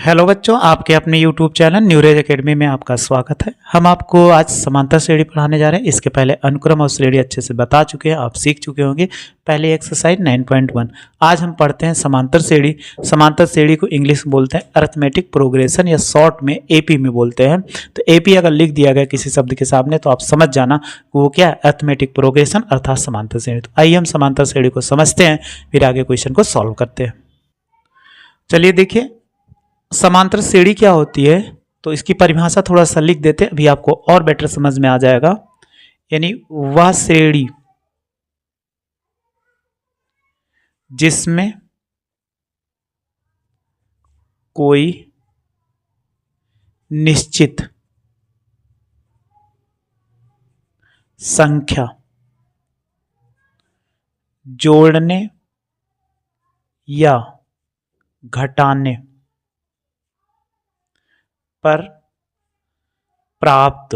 Hello बच्चों, आपके अपने YouTube चैनल न्यूरेज एकेडमी में आपका स्वागत है। हम आपको आज समांतर श्रेणी पढ़ाने जा रहे हैं। इसके पहले अनुक्रम और श्रेणी अच्छे से बता चुके हैं, आप सीख चुके होंगे। पहले एक्सरसाइज 9.1। आज हम पढ़ते हैं समांतर श्रेणी। समांतर श्रेणी को इंग्लिश में बोलते हैं अरिथमेटिक प्रोग्रेशन या शॉर्ट में AP में बोलते हैं। तो AP अगर लिख दिया गया किसी शब्द के सामने तो आप समझ जाना वो क्या है, अरिथमेटिक प्रोग्रेशन अर्थात समांतर श्रेणी। तो आइए हम समांतर श्रेणी को समझते हैं, फिर आगे क्वेश्चन को सॉल्व करते हैं। चलिए देखिए, समांतर श्रेणी क्या होती है तो इसकी परिभाषा थोड़ा सा लिख देते हैं, अभी आपको और बेटर समझ में आ जाएगा। यानी वह श्रेणी जिसमें कोई निश्चित संख्या जोड़ने या घटाने पर प्राप्त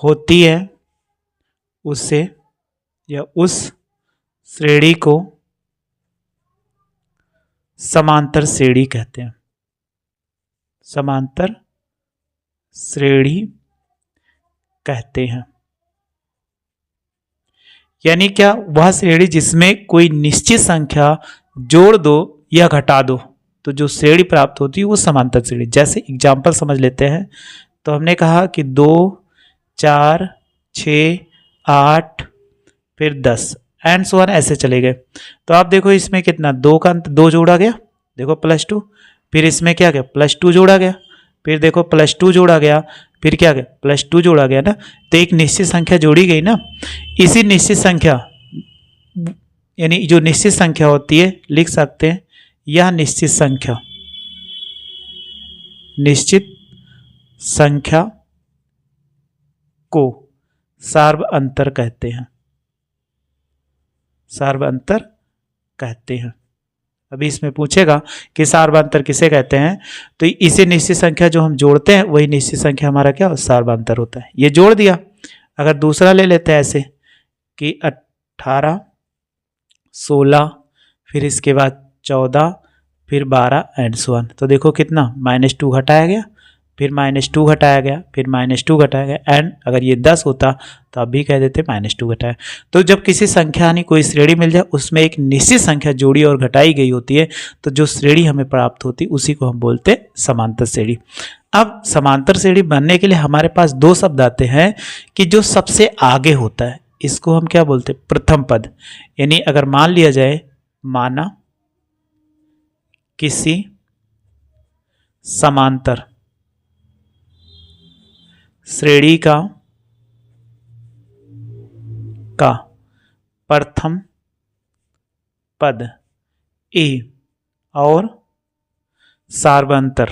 होती है उसे या उस श्रेणी को समांतर श्रेणी कहते हैं। समांतर श्रेणी कहते हैं। यानी क्या, वह श्रेणी जिसमें कोई निश्चित संख्या जोड़ दो या घटा दो तो जो श्रेणी प्राप्त होती है वो समांतर श्रेणी। जैसे एग्जाम्पल समझ लेते हैं। तो हमने कहा कि 2, 4, 6, 8 फिर 10 एंड सो ऑन ऐसे चले गए। तो आप देखो इसमें कितना 2 का अंत 2 जोड़ा गया, देखो +2। फिर इसमें क्या गया +2 जोड़ा गया, फिर देखो +2 जोड़ा गया, फिर क्या गया +2 जोड़ा गया ना। तो एक निश्चित संख्या जोड़ी गई ना। इसी निश्चित संख्या यानी जो निश्चित संख्या होती है लिख सकते हैं, यह निश्चित संख्या को सार्व अंतर कहते हैं। सार्व अंतर कहते हैं। अभी इसमें पूछेगा कि सार्व अंतर किसे कहते हैं, तो इसे निश्चित संख्या जो हम जोड़ते हैं वही निश्चित संख्या हमारा क्या सार्व अंतर होता है। ये जोड़ दिया। अगर दूसरा ले लेते हैं ऐसे कि 18, 16 फिर इसके बाद 14 फिर 12 एंड सो ऑन। तो देखो कितना -2 घटाया गया, फिर -2 घटाया गया, फिर -2 घटाया गया एंड अगर ये 10 होता तो आप भी कह देते -2 घटाया। तो जब किसी संख्या यानी कोई श्रेणी मिल जाए उसमें एक निश्चित संख्या जोड़ी और घटाई गई होती है तो जो श्रेणी हमें प्राप्त होती है उसी को हम बोलते हैं समांतर श्रेणी। अब समांतर श्रेणी बनने के लिए हमारे पास 2 शब्द आते हैं कि जो सबसे आगे होता है इसको हम क्या बोलते हैं प्रथम पद। यानी अगर मान लिया जाए, माना किसी समांतर श्रेणी का प्रथम पद A और सार्वंतर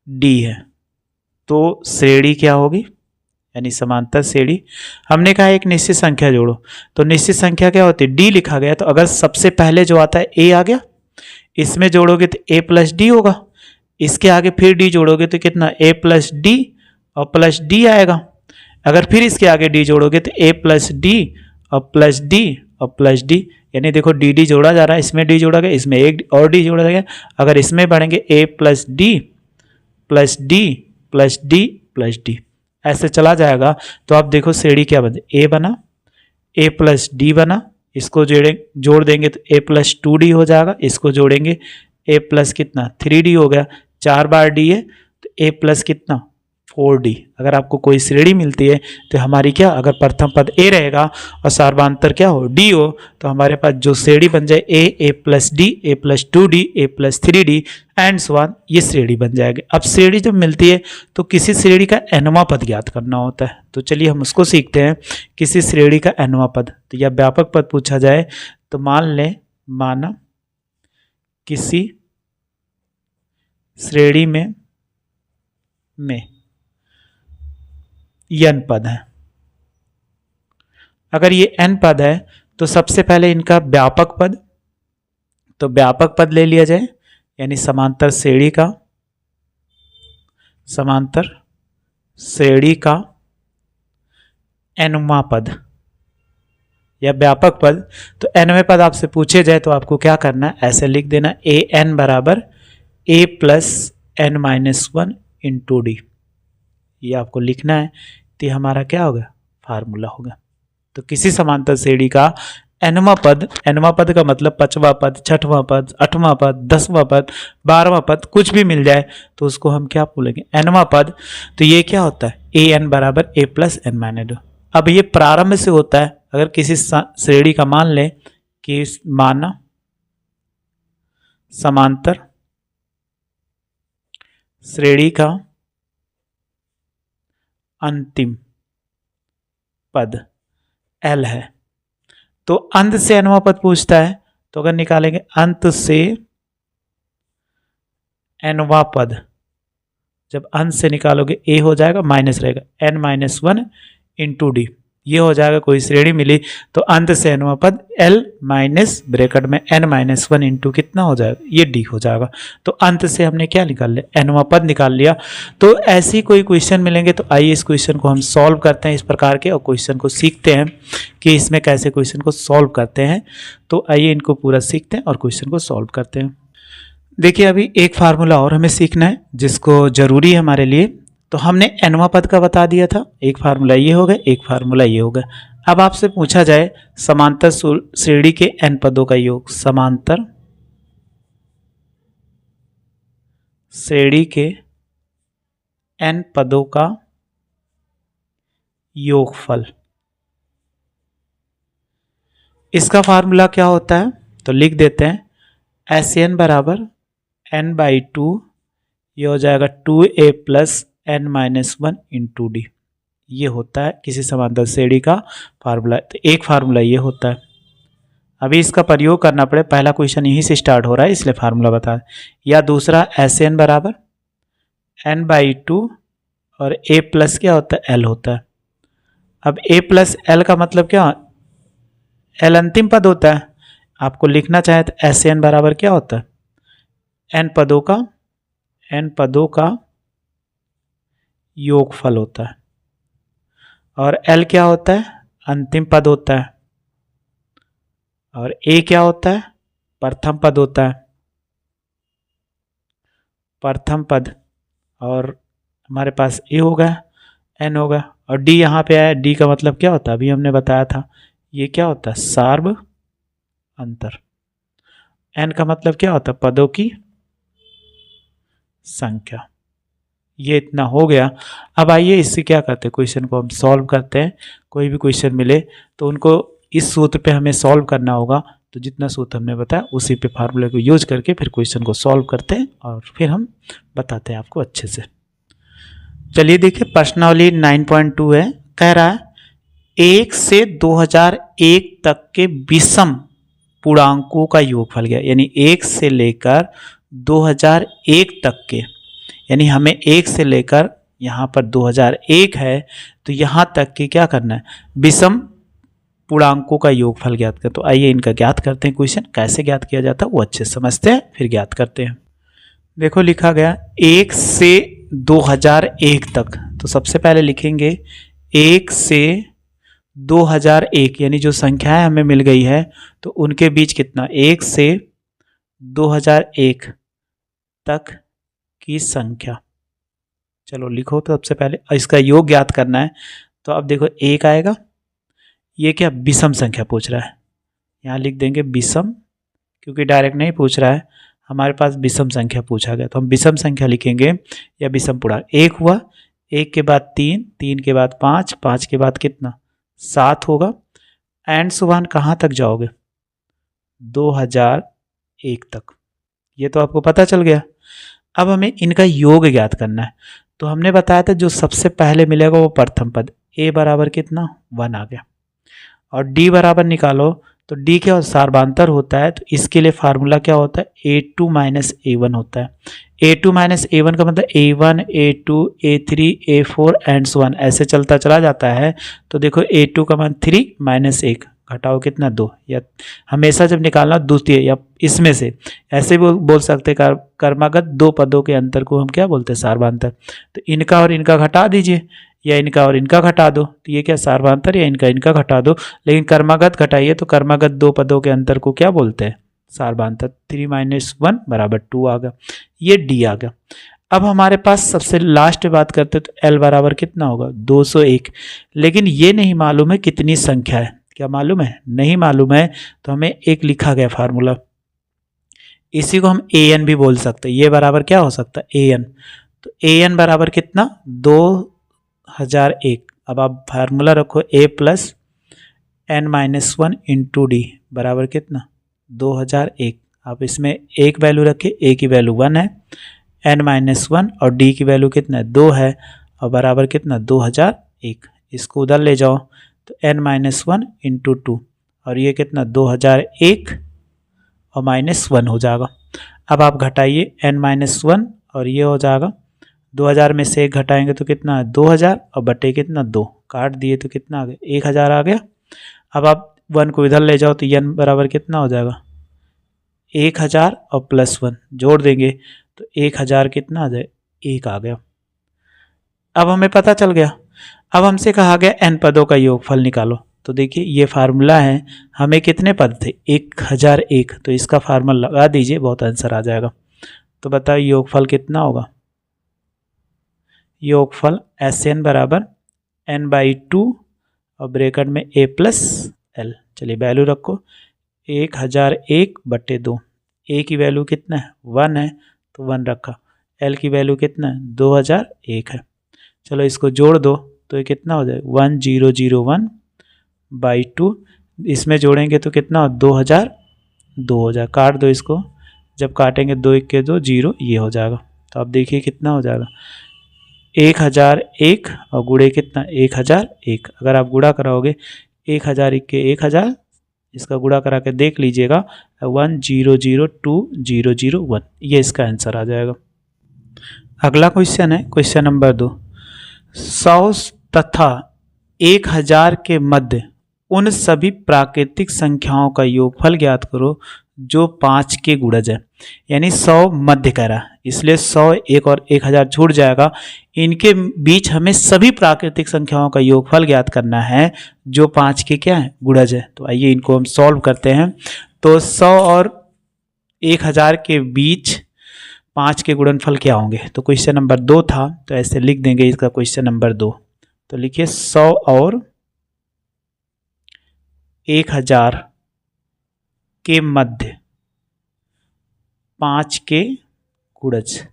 D है तो श्रेणी क्या होगी, यानी समांतर श्रेणी। हमने कहा एक निश्चित संख्या जोड़ो, तो निश्चित संख्या क्या होती है D लिखा गया। तो अगर सबसे पहले जो आता है A आ गया, इसमें जोड़ोगे तो A + D होगा। इसके आगे फिर D जोड़ोगे तो कितना A + D और +D आएगा। अगर फिर इसके आगे D जोड़ोगे तो A + D और +D और +D। यानी देखो D जोड़ा जा रहा है, इसमें D जोड़ा गया, इसमें एक और D जोड़ा गया। अगर इसमें बढ़ेंगे A + D + D + D + D ऐसे चला जाएगा। तो आप देखो श्रेणी क्या बने, A बना, A + D बना, इसको जोड़ देंगे तो A + 2D हो जाएगा। इसको जोड़ेंगे A + कितना 3D हो गया। 4 बार D है तो A + कितना 4D। अगर आपको कोई श्रेणी मिलती है तो हमारी क्या, अगर प्रथम पद A रहेगा और सार्वंतर क्या हो D हो तो हमारे पास जो श्रेणी बन जाए A + D, A + 2D, A + 3D and so on, ये श्रेणी बन जाएगी। अब श्रेणी जब मिलती है तो किसी श्रेणी का nवां पद ज्ञात करना होता है। तो चलिए हम उसको सीखते हैं। किसी श्रेणी का nवां पद, तो यह व्यापक पद पूछा जाए तो मान लें, माना किसी श्रेणी में n पद है। अगर ये n पद है तो सबसे पहले इनका व्यापक पद, तो व्यापक पद ले लिया जाए, यानी समांतर श्रेणी का nवां पद या व्यापक पद, तो nवें पद आपसे पूछे जाए तो आपको क्या करना है, ऐसे लिख देना ए एन बराबर A plus N minus one into D, ये आपको लिखना है। तो ये हमारा क्या होगा, फार्मूला होगा। तो किसी समांतर श्रेणी का nवां पद का मतलब 5वां पद, 6वां पद, 8वां पद, 10वां पद, 12वां पद, कुछ भी मिल जाए तो उसको हम क्या बोलेंगे, nवां पद। तो ये क्या होता है, ए एन बराबर ए प्लस एन माइनस दो। अब ये प्रारंभ से होता है, अगर किसी श्रेणी का मान लें कि माना समांतर श्रेणी का अंतिम पद L है, तो अंत से nवां पद पूछता है, तो अगर निकालेंगे अंत से nवां पद, जब अंत से निकालोगे a हो जाएगा, माइनस रहेगा n minus one into D, ये हो जाएगा। कोई श्रेणी मिली तो अंत से nवां पद L माइनस ब्रैकेट में n माइनस वन इंटू कितना हो जाएगा, ये d हो जाएगा। तो अंत से हमने क्या निकाल लिया, nवां पद निकाल लिया। तो ऐसी कोई क्वेश्चन मिलेंगे तो आइए इस क्वेश्चन को हम सॉल्व करते हैं इस प्रकार के, और क्वेश्चन को सीखते हैं कि इसमें कैसे क्वेश्चन को सॉल्व करते हैं। तो आइए इनको पूरा सीखते हैं और क्वेश्चन को सॉल्व करते हैं। देखिए अभी एक फार्मूला और हमें सीखना है जिसको जरूरी है हमारे लिए। तो हमने nवां पद का बता दिया था, एक फार्मूला ये होगा, एक फार्मूला ये होगा। अब आपसे पूछा जाए समांतर श्रेणी के n पदों का योग, समांतर श्रेणी के n पदों का योगफल, इसका फार्मूला क्या होता है, तो लिख देते हैं SN बराबर n बाई टू, ये हो जाएगा 2a plus n minus one into D, ये होता है किसी समांतर श्रेणी का फार्मूला। तो एक फार्मूला ये होता है। अभी इसका प्रयोग करना पड़े, पहला क्वेश्चन यहीं से स्टार्ट हो रहा है इसलिए फार्मूला बता दें। या दूसरा SN बराबर n बाई टू और a प्लस क्या होता है, L होता है। अब a प्लस L का मतलब क्या, L अंतिम पद होता है। आपको लिखना चाहे तो SN बराबर क्या होता है, n पदों का योगफल होता है, और L क्या होता है, अंतिम पद होता है, और A क्या होता है, प्रथम पद होता है, प्रथम पद। और हमारे पास A होगा, N होगा, और D यहाँ पे आया। D का मतलब क्या होता है, अभी हमने बताया था, ये क्या होता है, सार्व अंतर। N का मतलब क्या होता है, पदों की संख्या। ये इतना हो गया। अब आइए इससे क्या करते हैं, क्वेश्चन को हम सॉल्व करते हैं। कोई भी क्वेश्चन मिले तो उनको इस सूत्र पे हमें सॉल्व करना होगा। तो जितना सूत्र हमने बताया उसी पे फार्मूले को यूज करके फिर क्वेश्चन को सॉल्व करते हैं और फिर हम बताते हैं आपको अच्छे से। चलिए देखिए प्रश्नावली 9.2 है, कह रहा है 1 से 2001 तक के विषम पूर्णांकों का योगफल गया, यानी 1 से लेकर 2001 तक के, यानी हमें 1 से लेकर यहाँ पर 2001 है तो यहाँ तक के क्या करना है, विषम पूर्णांकों का योगफल ज्ञात कर। तो आइए इनका ज्ञात करते हैं। क्वेश्चन कैसे ज्ञात किया जाता है वो अच्छे समझते हैं फिर ज्ञात करते हैं। देखो लिखा गया 1 से 2001 तक, तो सबसे पहले लिखेंगे 1 से 2001, यानी जो संख्याएं हमें मिल गई है तो उनके बीच कितना, 1 से 2001 तक की संख्या। चलो लिखो, तो सबसे पहले इसका योग ज्ञात करना है। तो अब देखो 1 आएगा, ये क्या विषम संख्या पूछ रहा है, यहाँ लिख देंगे विषम, क्योंकि डायरेक्ट नहीं पूछ रहा है, हमारे पास विषम संख्या पूछा गया तो हम विषम संख्या लिखेंगे या विषम पूर्णांक। 1 हुआ, 1 के बाद 3, 3 के बाद 5, 5 के बाद कितना 7 होगा। एंड सुबह कहाँ तक जाओगे, 2001 तक। ये तो आपको पता चल गया। अब हमें इनका योग ज्ञात करना है। तो हमने बताया था जो सबसे पहले मिलेगा वो प्रथम पद, a बराबर कितना 1 आ गया, और d बराबर निकालो तो d क्या सार्वांतर होता है, तो इसके लिए फार्मूला क्या होता है, a2 माइनस a1 होता है। a2 माइनस a1 का मतलब a1 a2 a3 a4 and so on, ऐसे चलता चला जाता है। तो देखो a2 का मान 3 माइनस 1 घटाओ कितना 2, या हमेशा जब निकालना द्वितीय या इसमें से, ऐसे भी बोल सकते क्रमागत 2 पदों के अंतर को हम क्या बोलते हैं, सार्वांतर। तो इनका और इनका घटा दीजिए, या इनका और इनका घटा दो, तो ये क्या सार्वधातुक या इनका घटा दो, लेकिन कर्मागत घटाइए तो कर्मागत दो पदों के अंतर को क्या बोलते हैं, सार्वधातुक। 3 - 1 = 2 आ गया, ये डी आ गया। अब हमारे पास सबसे लास्ट बात करते तो एल बराबर कितना होगा, 201, लेकिन ये नहीं मालूम है कितनी संख्या है, क्या मालूम है, नहीं मालूम है, तो हमें एक लिखा गया फार्मूला, इसी को हम ए एन भी बोल सकते हैं, ये बराबर क्या हो सकता है, ए एन, तो ए एन बराबर कितना, 2001। अब आप फार्मूला रखो ए प्लस एन -1 इंटू डी बराबर कितना, 2001। आप इसमें एक वैल्यू रखिए, ए की वैल्यू 1 है, n - 1 और d की वैल्यू कितना है, 2 है, और बराबर कितना, 2001। इसको उधर ले जाओ तो n - 1 इंटू 2, और ये कितना 2001 और -1 हो जाएगा। अब आप घटाइए n - 1 और ये हो जाएगा 2000 में से 1 घटाएंगे तो कितना है, 2000 और बटे कितना 2, काट दिए तो कितना आ गया, 1000 आ गया। अब आप 1 को इधर ले जाओ तो n बराबर कितना हो जाएगा, 1000 और +1 जोड़ देंगे तो 1000 कितना आ जाए, 1 आ गया। अब हमें पता चल गया। अब हमसे कहा गया n पदों का योगफल निकालो, तो देखिए ये फार्मूला है, हमें कितने पद थे, 1001, तो इसका फार्मूला लगा दीजिए, बहुत आंसर आ जाएगा। तो बताओ योगफल कितना होगा, योगफल SN बराबर n/2 और ब्रैकेट में a + l। चलिए वैल्यू रखो, 1001/2, a की वैल्यू कितना है, 1 है, तो 1 रखा, l की वैल्यू कितना है, 2001 है। चलो इसको जोड़ दो तो ये कितना हो जाए, 1001/2, इसमें जोड़ेंगे तो कितना हो, 2002 हो जाए, काट दो इसको, जब काटेंगे 2 1 के 2 0, ये हो जाएगा। तो आप देखिए कितना हो जाएगा, 1001 और गुणे कितना, 1001। अगर आप गुणा कराओगे 1001 के 1000, इसका गुणा करा के देख लीजिएगा, 10020001, ये इसका आंसर आ जाएगा। अगला क्वेश्चन है क्वेश्चन नंबर 2, 100 तथा 1000 के मध्य उन सभी प्राकृतिक संख्याओं का योगफल ज्ञात करो जो 5 के गुणज है। यानी 100 मध्य करा, इसलिए 100 1 और 1000 छूट जाएगा, इनके बीच हमें सभी प्राकृतिक संख्याओं का योगफल ज्ञात करना है जो 5 के क्या है, गुणज है। तो आइए इनको हम सॉल्व करते हैं। तो 100 और 1000 के बीच 5 के गुणनफल क्या होंगे, तो क्वेश्चन नंबर 2 था, तो ऐसे लिख देंगे इसका क्वेश्चन नंबर 2। तो लिखिए 100 और 1000 के मध्य 5 के गुणज।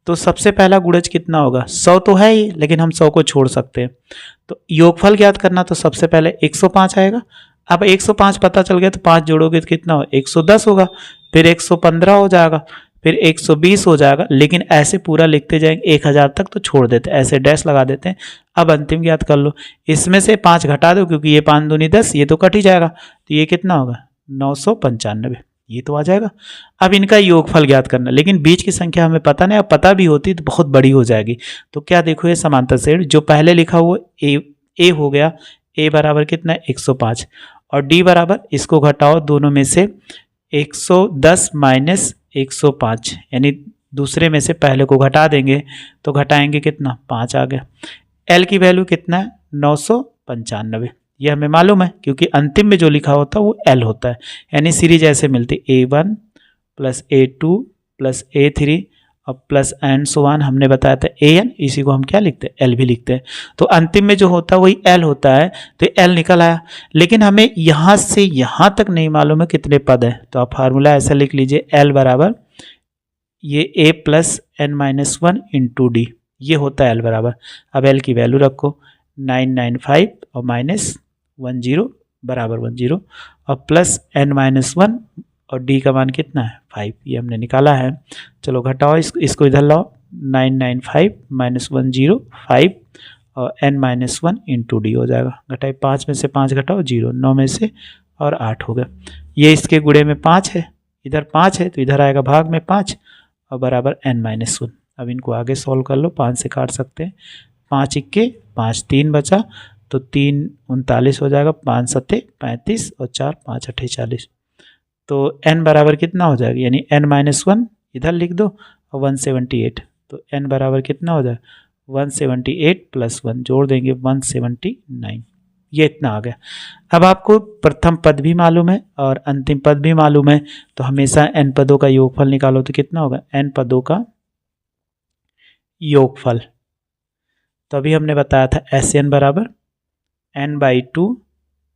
तो सबसे पहला गुणज कितना होगा, 100 तो है ही, लेकिन हम 100 को छोड़ सकते हैं। तो योगफल ज्ञात करना, तो सबसे पहले 105 आएगा। अब 105 पता चल गया तो 5 जोड़ोगे तो कितना हो, 110 होगा, फिर 115 हो जाएगा, फिर 120 हो जाएगा। लेकिन ऐसे पूरा लिखते जाएंगे 1000 तक तो छोड़ देते, ऐसे डैश लगा देते हैं। अब अंतिम ज्ञात कर लो, इसमें से 5 घटा दो, क्योंकि ये 5 दूनी 10, ये तो कट ही जाएगा, तो ये कितना होगा, 995, ये तो आ जाएगा। अब इनका योगफल ज्ञात करना, लेकिन बीच की संख्या हमें पता नहीं, अब पता भी होती तो बहुत बड़ी हो जाएगी। तो क्या देखो, ये समांतर श्रेणी जो पहले लिखा हुआ ए हो गया, ए बराबर कितना है, 105, और डी बराबर, इसको घटाओ दोनों में से 110 - 105, यानी दूसरे में से पहले को घटा देंगे तो घटाएंगे कितना, 5 आ गया। एल की वैल्यू कितना है, 995, ये हमें मालूम है, क्योंकि अंतिम में जो लिखा होता है वो एल होता है। यानी सीरीज ऐसे मिलती, A1 + A2 + A3 और प्लस एंड सो ऑन, हमने बताया था AN, इसी को हम क्या लिखते हैं, एल भी लिखते हैं। तो अंतिम में जो होता है वही एल होता है, तो एल निकल आया। लेकिन हमें यहाँ से यहाँ तक नहीं मालूम है कितने पद हैं, तो आप फार्मूला ऐसा लिख लीजिए, एल बराबर ये A + n-1 इंटू डी, ये होता है एल बराबर। अब एल की वैल्यू रखो, 995 और -10 बराबर 10, और प्लस n-1 और d का मान कितना है, 5, ये हमने निकाला है। चलो घटाओ, इसको इधर लाओ, 995 - 10 5 और n-1 इंटू डी हो जाएगा। घटाए 5 में से 5 घटाओ 0, 9 में से और 8 हो गया। ये इसके गुणे में 5 है, इधर 5 है तो इधर आएगा भाग में 5 और बराबर n-1। अब इनको आगे सॉल्व कर लो, 5 से काट सकते हैं, 5 इक्के 5, 3 बचा तो 3 39 हो जाएगा, 5 सत्ते 35 और 4 5 अट्ठे 40। तो n बराबर कितना हो जाएगा, यानी n-1 इधर लिख दो और 178, तो n बराबर कितना हो जाएगा 178 + 1 जोड़ देंगे 179, ये इतना आ गया। अब आपको प्रथम पद भी मालूम है और अंतिम पद भी मालूम है, तो हमेशा n पदों का योगफल निकालो तो कितना होगा, n पदों का योगफल। तो अभी हमने बताया था SN बराबर n/2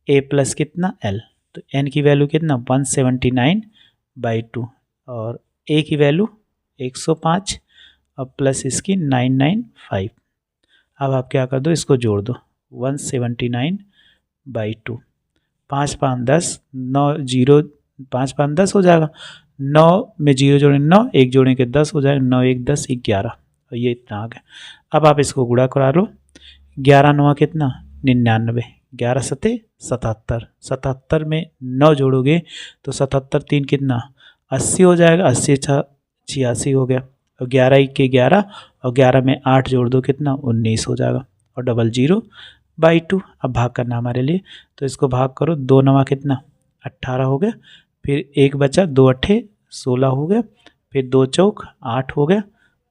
a प्लस कितना l, तो n की वैल्यू कितना 179/2 और a की वैल्यू 105 और प्लस इसकी 995। अब आप क्या कर दो, इसको जोड़ दो 179/2, 5 5 10, 9 0, 5 5 10 हो जाएगा, 9 में 0 जोड़ें 9, 1 जोड़ें के 10 हो जाएगा, 9 1 10 11 और ये इतना आ गया। अब आप इसको गुणा करा लो, 11 9 कितना 99, 11 7 77, 77 में 9 जोड़ोगे तो 77 3 कितना 80 हो जाएगा, 80 86 हो गया और 11 1 के 11 और 11 में 8 जोड़ दो कितना 19 हो जाएगा और 00/2। अब भाग करना हमारे लिए, तो इसको भाग करो, 2 9 कितना 18 हो गया, फिर 1 बचा, 2 8 16 हो गया, फिर 2 चौक 8 हो गया,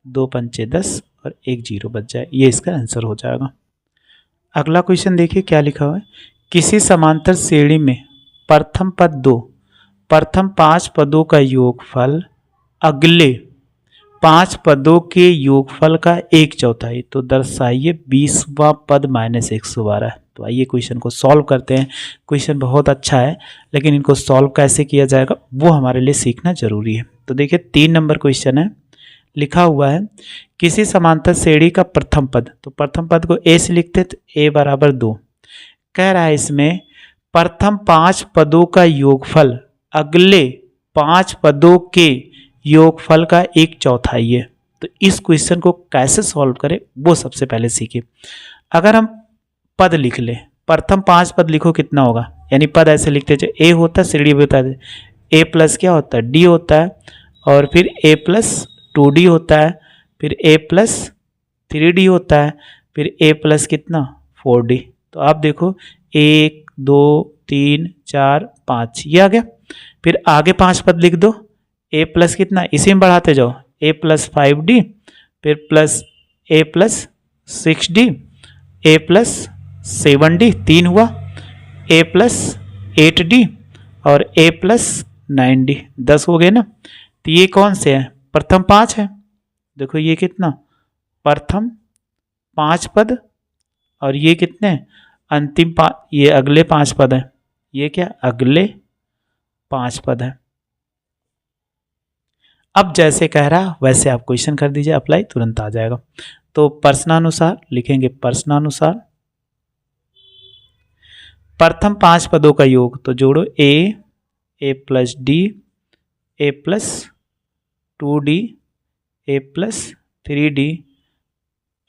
2 पंचे 10 और 1 0 बच जाए, ये इसका आंसर हो जाएगा। अगला क्वेश्चन देखिए क्या लिखा हुआ है, किसी समांतर श्रेणी में प्रथम पद 2, प्रथम 5 पदों का योगफल अगले 5 पदों के योगफल का 1/4, तो दर्शाइए 20वां पद माइनस 112। तो आइए क्वेश्चन को सॉल्व करते हैं। क्वेश्चन बहुत अच्छा है, लेकिन इनको सॉल्व कैसे किया जाएगा वो हमारे लिए सीखना जरूरी है। तो देखिए 3 नंबर क्वेश्चन है, लिखा हुआ है किसी समांतर श्रेणी का प्रथम पद, तो प्रथम पद को a से लिखते तो a बराबर 2, कह रहा है इसमें प्रथम 5 पदों का योगफल अगले 5 पदों के योगफल का 1/4 है। तो इस क्वेश्चन को कैसे सॉल्व करें वो सबसे पहले सीखें। अगर हम पद लिख लें, प्रथम 5 पद लिखो कितना होगा, यानी पद ऐसे लिखते जो a होता है श्रेणी बता दे, a प्लस क्या होता है d होता है, और फिर a प्लस 2d होता है, फिर a प्लस 3d होता है, फिर a प्लस कितना 4d। तो आप देखो 1 2 3 4 5 ये आ गया। फिर आगे 5 पद लिख दो, a प्लस कितना इसी में बढ़ाते जाओ, a प्लस 5d, फिर plus a plus 6d, a plus 7d 3 हुआ, a प्लस 8d और a प्लस 9d 10 हो गए ना। तो ये कौन से हैं, प्रथम 5 है, देखो ये कितना प्रथम 5 पद और ये कितने अंतिम 5, ये अगले 5 पद हैं, ये क्या अगले 5 पद है। अब जैसे कह रहा वैसे आप क्वेश्चन कर दीजिए, अप्लाई तुरंत आ जाएगा। तो प्रश्नानुसार लिखेंगे, प्रश्नानुसार प्रथम 5 पदों का योग, तो जोड़ो a plus d, a plus 2d, a plus 3d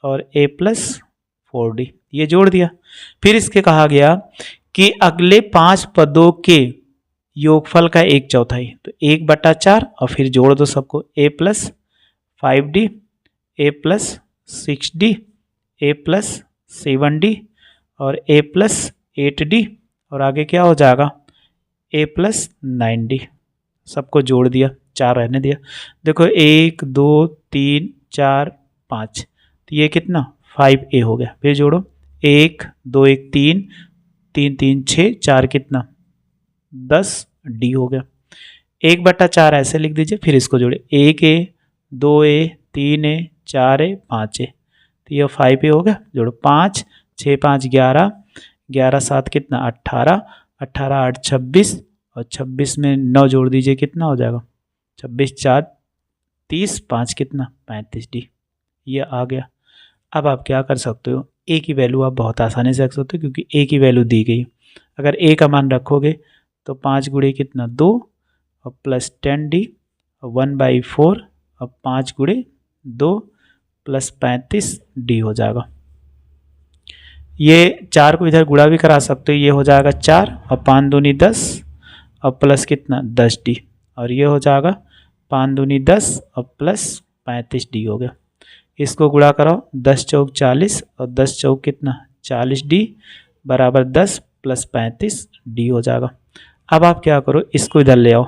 और a प्लस 4d, ये जोड़ दिया। फिर इसके कहा गया कि अगले 5 पदों के योगफल का 1/4, तो 1/4 और फिर जोड़ दो सबको, a plus 5d, a plus 6d, a plus 7d और a प्लस 8d और आगे क्या हो जाएगा a प्लस 9d, सबको जोड़ दिया, 4 रहने दिया। देखो 1 2 3 4 5, तो ये कितना 5a हो गया। फिर जोड़ो 1 2 1 3 3 3 6 4 कितना 10d हो गया। 1/4 ऐसे लिख दीजिए, फिर इसको जोड़े 1a 2a 3a 4a 5a, तो ये 5a हो गया। जोड़ो 5 6 5 11, 11 7 कितना 18, 18 8 26 और 26 में 9 जोड़ दीजिए कितना हो जाएगा 26 4 30, 5 कितना 35d, ये आ गया। अब आप क्या कर सकते हो, a की वैल्यू आप बहुत आसानी से रख सकते हो क्योंकि a की वैल्यू दी गई। अगर a का मान रखोगे तो 5 गुणे कितना 2 और प्लस 10d और 1/4 और 5 गुणे 2 प्लस 35d हो जाएगा। ये 4 को इधर गुणा भी करा सकते हो, ये हो जाएगा 4 और 5 दूनी 10 और प्लस कितना 10d और ये हो जाएगा 5 दूनी 10 और प्लस 35d हो गया। इसको गुणा कराओ, 10 चौक 40 और 10 चौक कितना 40d बराबर 10 प्लस 35d हो जाएगा। अब आप क्या करो, इसको इधर ले आओ,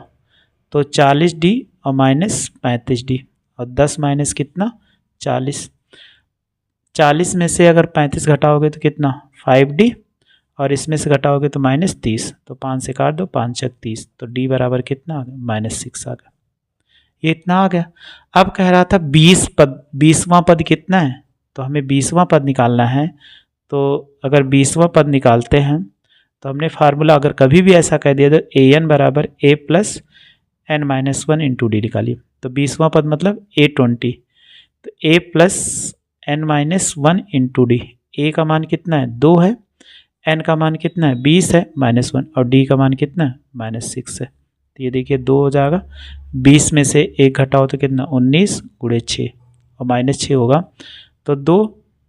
तो 40d और माइनस 35d और 10 माइनस कितना 40, 40 में से अगर 35 घटाओगे तो कितना 5D, और इसमें से घटाओगे तो -30, तो 5 से काट दो, 5 × 30, तो D बराबर कितना आ गया -6 आ गया। ये इतना आ गया। अब कह रहा था 20वां पद कितना है, तो हमें 20वां पद निकालना है। तो अगर 20वां पद निकालते हैं तो हमने फार्मूला अगर कभी भी ऐसा कह दिया तो an बराबर a + n-1 × d निकालिए। तो 20वां पद मतलब a20, तो a + n-1 × d। a का मान कितना है 2 है, n का मान कितना है 20 है -1, और d का मान कितना है -6 है। तो ये देखिए 2 हो जाएगा, 20 में से 1 घटाओ तो कितना 19 × 6 और -6 होगा, तो 2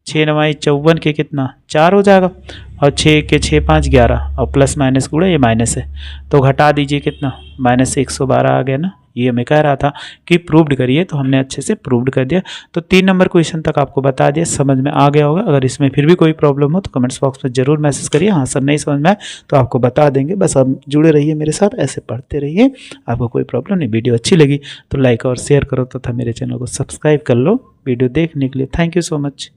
6 × 9 = 54 के कितना 4 हो जाएगा, और 6 के 6 × 5 = 11, और प्लस माइनस गुणा ये माइनस है, तो घटा दीजिए कितना -112 आ गया ना। ये हमें कह रहा था कि प्रूव्ड करिए, तो हमने अच्छे से प्रूव्ड कर दिया। तो 3 नंबर क्वेश्चन तक आपको बता दिया, समझ में आ गया होगा। अगर इसमें फिर भी कोई प्रॉब्लम हो तो कमेंट्स बॉक्स में ज़रूर मैसेज करिए। हाँ सर नहीं समझ में आए तो आपको बता देंगे। बस आप जुड़े रहिए मेरे साथ, ऐसे पढ़ते रहिए, आपको कोई प्रॉब्लम नहीं। वीडियो अच्छी लगी तो लाइक और शेयर करो तथा मेरे चैनल को सब्सक्राइब कर लो। वीडियो देखने के लिए थैंक यू सो मच।